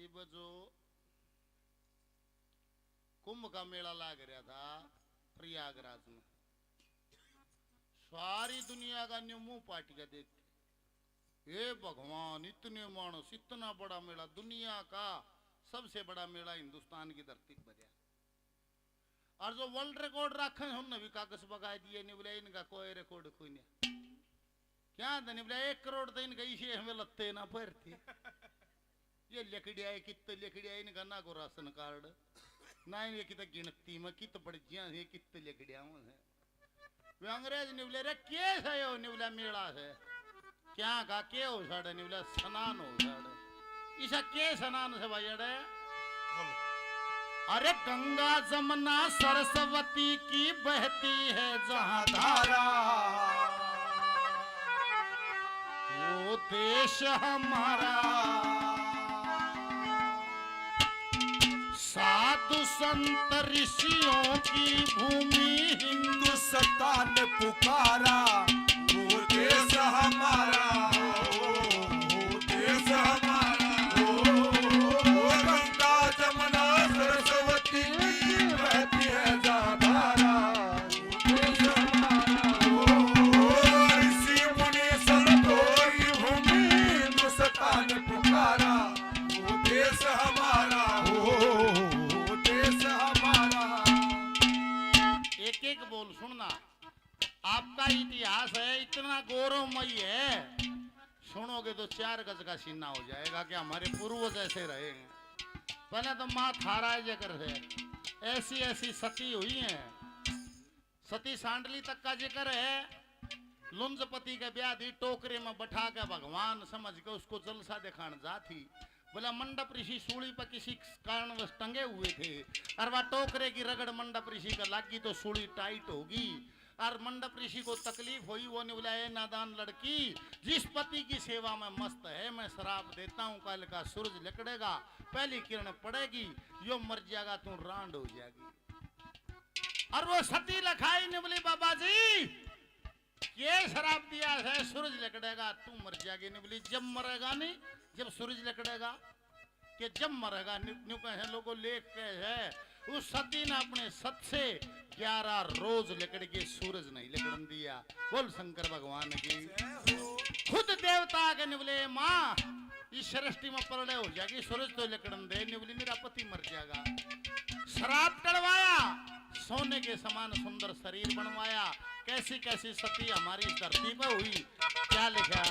इब जो कुंभ का मेला लाग रहा था प्रयागराज में, सारी दुनिया का न्यू मुंह पार्टी का देख, हे भगवान इतने मानस, इतना बड़ा मेला, दुनिया का सबसे बड़ा मेला हिंदुस्तान की धरती पर है। और जो वर्ल्ड रिकॉर्ड रखे उन्होंने भी कागज बगा दिए, नहीं बोले इनका कोई रिकॉर्ड कोई नहीं। क्या था नहीं बोले 1 करोड़ तो इनका इसे हमें लगते ना पर थे। ये लकड़िया कितने लकड़िया इनका ना को राशन कार्ड ना, ये कित गिनती में कित बड़जियां है कितने लकड़िया है। वे अंग्रेज ने बोले रे केस है यो, ने बोला मेला है क्या का के हो साड़े, ने बोला स्नान हो साड़े। इसा के स्नान से भाई अड़े, अरे गंगा जमुना सरस्वती की बहती है जहां धारा, वो देश हमारा, साधु संत ऋषियों की भूमि हिंदुस्तान पुकारा, वो देश हमारा, वो देश हमारा, वो गंगा जमुना सरस्वती की बहती है जहाँ धारा, वो देश हमारा, वो ऋषि मुनि संतों की भूमि हिंदुस्तान पुकारा, वो देश हमारा, वो देश हमारा। एक एक बोल सुनना, आपका इतिहास है इतना गौरवमयी है, सुनोगे तो 4 गज का सीना हो जाएगा कि हमारे पूर्वज ऐसे रहे हैं। पहले तो माँ थारा जिक्र है, ऐसी ऐसी सती हुई हैं, सती सांडली तक का जिक्र है। लुंजपति के ब्याह दी टोकरे में बैठा के भगवान समझ के उसको जलसा दिखाने जाती, बोला मंडप ऋषि सूली पर किसी कारणवश टंगे हुए थे, और वह टोकरे की रगड़ मंडप ऋषि का लगी तो सूली टाइट होगी, और मंडप ऋषि को तकलीफ हुई। वो ने बोला ए नादान लड़की, जिस पति की सेवा में मस्त है मैं शराब देता हूँ, कल का सूरज निकलेगा, पहली किरण पड़ेगी, यो मर जाएगा तू रांड हो जाएगी। और वो सती लखाई ने बोली बाबा जी ये शराब दिया है, सूरज लकड़ेगा तू मर जाएगी। ने बोली जब मरेगा नहीं, जब सूरज लकड़ेगा, कि जब मरेगा। न्यू कहे लोगों लेख के है, उस सती ने अपने सत से 11 रोज लकड़ के सूरज नहीं लकड़न दिया। बोल शंकर भगवान की। खुद देवता के निबले माँ इस सृष्टि में परड़े हो जाएगी, सूरज तो लकड़न दे। निबली मेरा पति मर जाएगा। शराब टलवाया, सोने के समान सुंदर शरीर बनवाया। कैसी कैसी सती हमारी इस धरती पर हुई, क्या लिखा।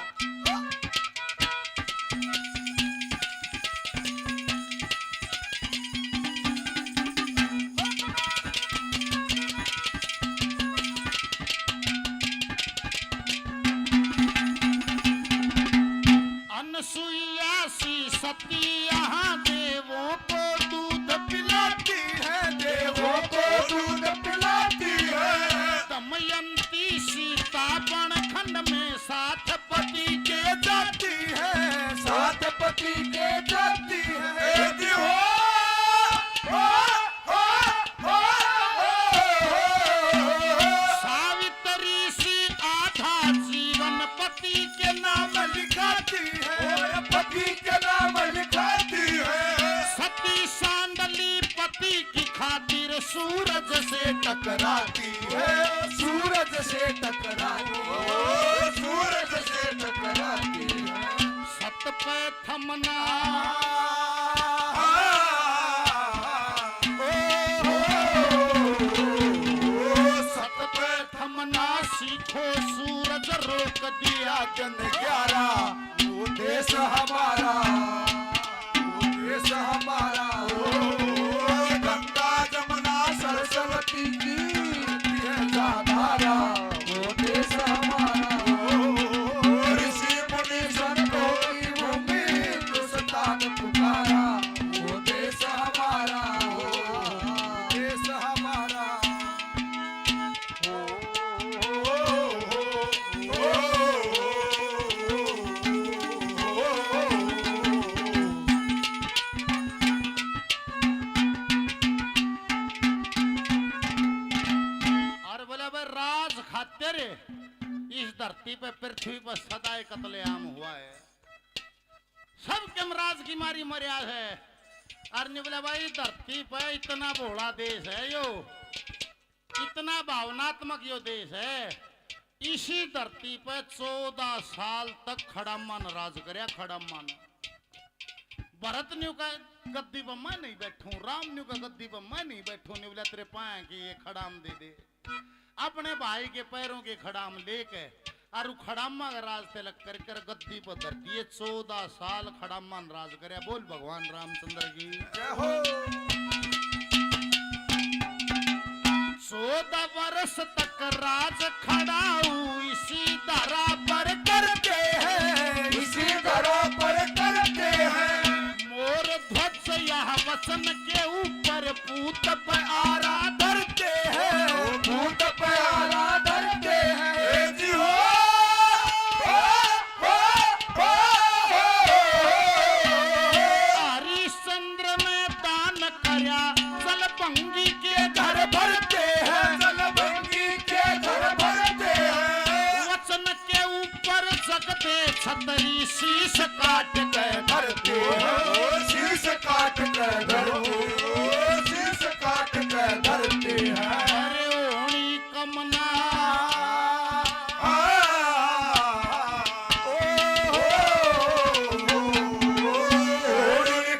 अनसुईया सी सती यहाँ देवों को दूध पिलाती है, देवों को दूध पिलाती है। दमयंती सीता बन खंड में साथ पति के जाती है, साथ पति के जाती है। सावित्री सी आधा जीवन पति के नाम लिखाती है, पति के नाम लिखाती है। सती सांडली पति की खातिर सूरज से टकराती है, सूरज से टकराती है, सूरज से टकराती है। सत पे थमना सत पे थमना सीखो, सूरज रोक दिया जन 11 वो देश हमारा, वो देश हमारा। गंगा जमुना सरस्वती की है धारा, वो देश हमारा। ऋषि मुनि संतों की भूमि हिंदुस्तान पुकारा, वो देश हमारा, वो देश हमारा। खातिर इस धरती पे पृथ्वी पर सदा कत्लेआम हुआ है। सबके यमराज की मारी मर्या है। और निबला भाई धरती पे इतना भोला देश है यो, इतना भावनात्मक यो देश है। इसी धरती पे 14 साल तक खड़ामा न राज करया। खड़ामा ने भरत न्यू का गद्दी पर मैं नहीं बैठूं, राम न्यू का गद्दी पर मैं नहीं बैठूं। निबला तेरे पाए की ये खड़ाम दे दे, अपने भाई के पैरों के खड़ाम लेके और खड़ामा का राज तिलक कर कर गद्दी पर धर दिए। 14 साल खड़ामा ने राज करया। बोल भगवान रामचंद्र की जय हो। 14 वर्ष तक राज खड़ाऊ इसी धरा पर करते हैं, इसी धरा पर करते हैं। मोर ध्वज यह वचन के ऊपर पूत पे आरा धरते हैं, भूत प्यारा धरते हैं। जी हो। हरिश्चंद्र में दान करया जल भंगी के घर भरते हैं, जलभंगी के घर भरते हैं। वचन के ऊपर जगते छतरी शीश काट के धरते हैं, शीश काट कर धरते, शीश काट कर धरते हैं। अरे ओणी कमना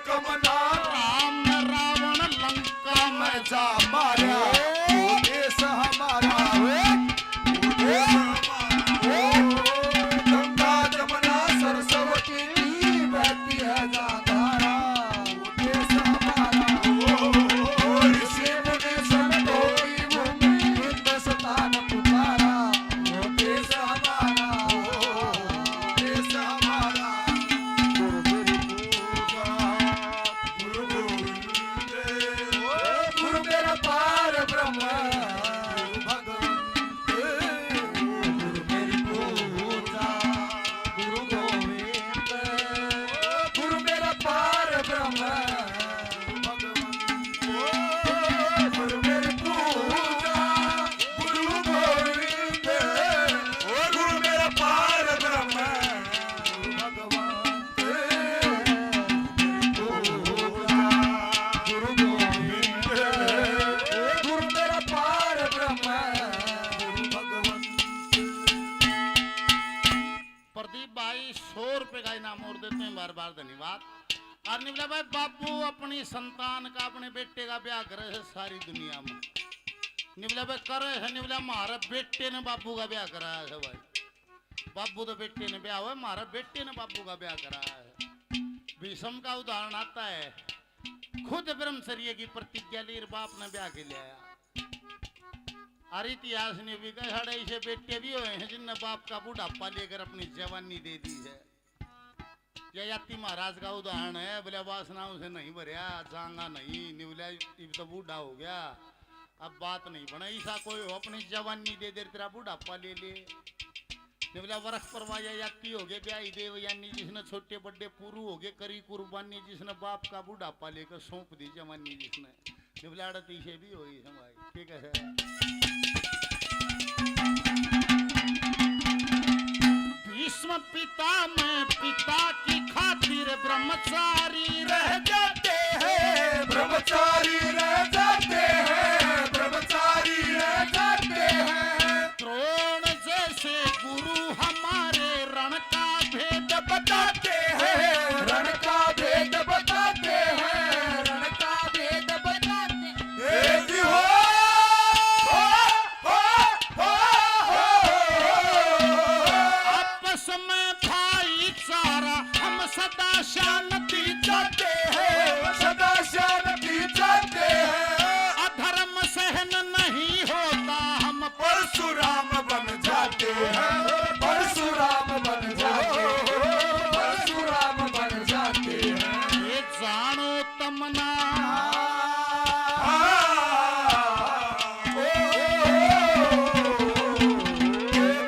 कमना राम न रावण लंका में जा मारा, वो देश हमारा, वो देश हमारा। गंगा जमुना सरस्वती बहती है धारा, वो देश हमारा। ऋषि मुनि संतों की भूमि हिंदुस्तान पुकारा, वो देश हमारा, वो देश हमारा। गुरु गोविंद, गुरु मेरा पार ब्रह्म भगवंत, गुरु मेरी पूजा। गुरु गोविंद, गुरु मेरा पार ब्रह्म भगवंत, गुरु मेरी पूजा। गुरु गोविंद, गुरु मेरा पार ब्रह्म भगवंत, गुरु गोविंद, गुरु मेरा पार ब्रह्म भगवंत। प्रदीप भाई 100 रुपए का इनाम और देते हैं, बार बार धन्यवाद। और निबला भाई बापू अपनी संतान का, अपने बेटे का ब्याह करे है सारी दुनिया में। निबला भाई करे है, निबला हमारे बेटे ने बापू का ब्याह कराया है भाई। बापू तो बेटे ने ब्याह हुआ, हमारे बेटे ने बापू का ब्याह कराया है। भीष्म का उदाहरण आता है, खुद ब्रह्मचर्य की प्रतिज्ञा ली बाप ने ब्याह के ले आया। और इतिहास ने भी कहा साढ़े ऐसे बेटे भी हुए हैं जिनने बाप का बुढ़ापा लेकर अपनी जवानी दे दी है। यह याति महाराज का उदाहरण है। बोले वासनाओं से नहीं भरया, जांगा नहीं निवला, इब तो बूढ़ा हो गया, अब बात नहीं बना। ऐसा कोई हो अपनी जवानी दे दे तेरा बुढ़ापा ले ले। निवला वर्ष परवाया याति हो गए ब्याही देव यानी जिसने छोटे बड़े पुरु हो गए करी कुर्बानी, जिसने बाप का बुढ़ापा लेकर सौंप दी जवानी जिसने। निवला अड़ती से भी हो भाई, ठीक है। भीष्म पिता में पिता की खातिर ब्रह्मचारी रह जाते हैं, ब्रह्मचारी रह जाते हैं, ब्रह्मचारी रह जाते हैं। द्रोण जैसे गुरु हमारे रण का भेद बताते हैं, रण का भेद बताते हैं, रण का भेद बताते हैं। जी हो। आपस में भाईचारा हम सदा शांति चाहते हैं, सदा शांति चाहते हैं। अधर्म सहन नहीं होता हम परशुराम बन जाते हैं, परशुराम बन जाते हैं, परशुराम बन जाते हैं। ये जानो तमना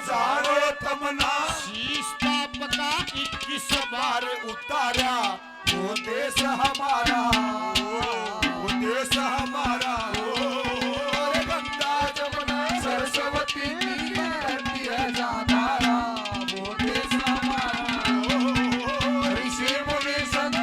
जानो तमना शीश पाप का 21 बार उतारा, वो देश हमारा, वो देश हमारा। और गंगा जमुना सरस्वती बहती है धारा, वो देश हमारा। ऋषि मुनि संत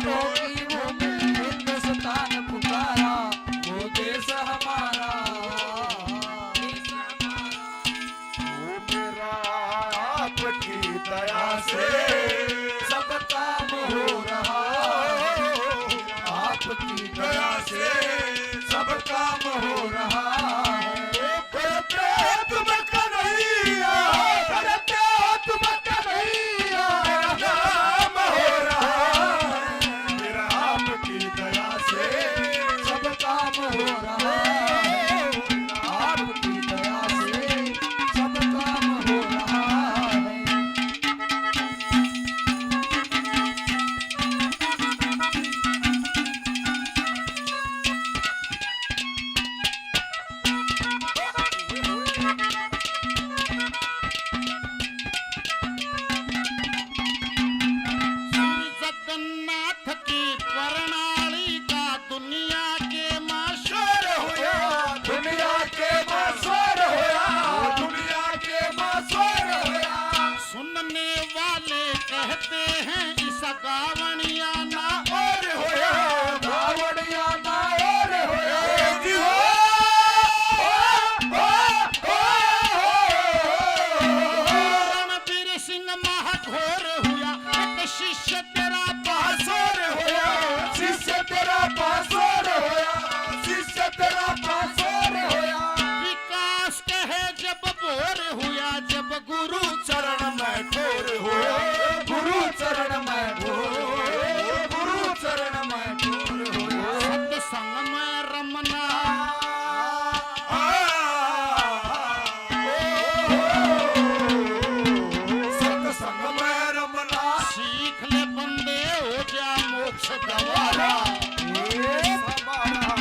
मकसद हमारा। देश हमारा,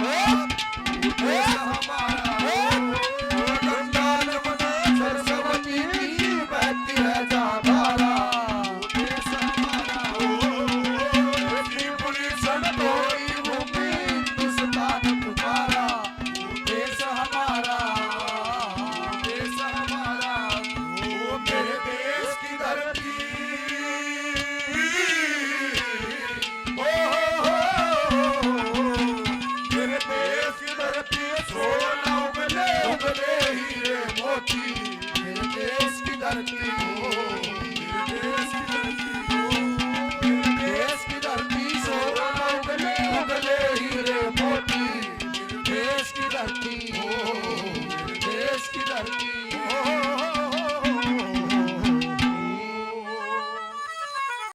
देश हमारा, गंगा यमुना सरस्वती की बहती है धारा। देश हमारा, त्रिपुरी संतोषी भूमि हिंदुस्तान तुम्हारा। देश हमारा, देश हमारा, ओ मेरे देश की धरती, मेरे देश की धरती, सोना उगले उगले हीरे मोती। मेरे देश की धरती,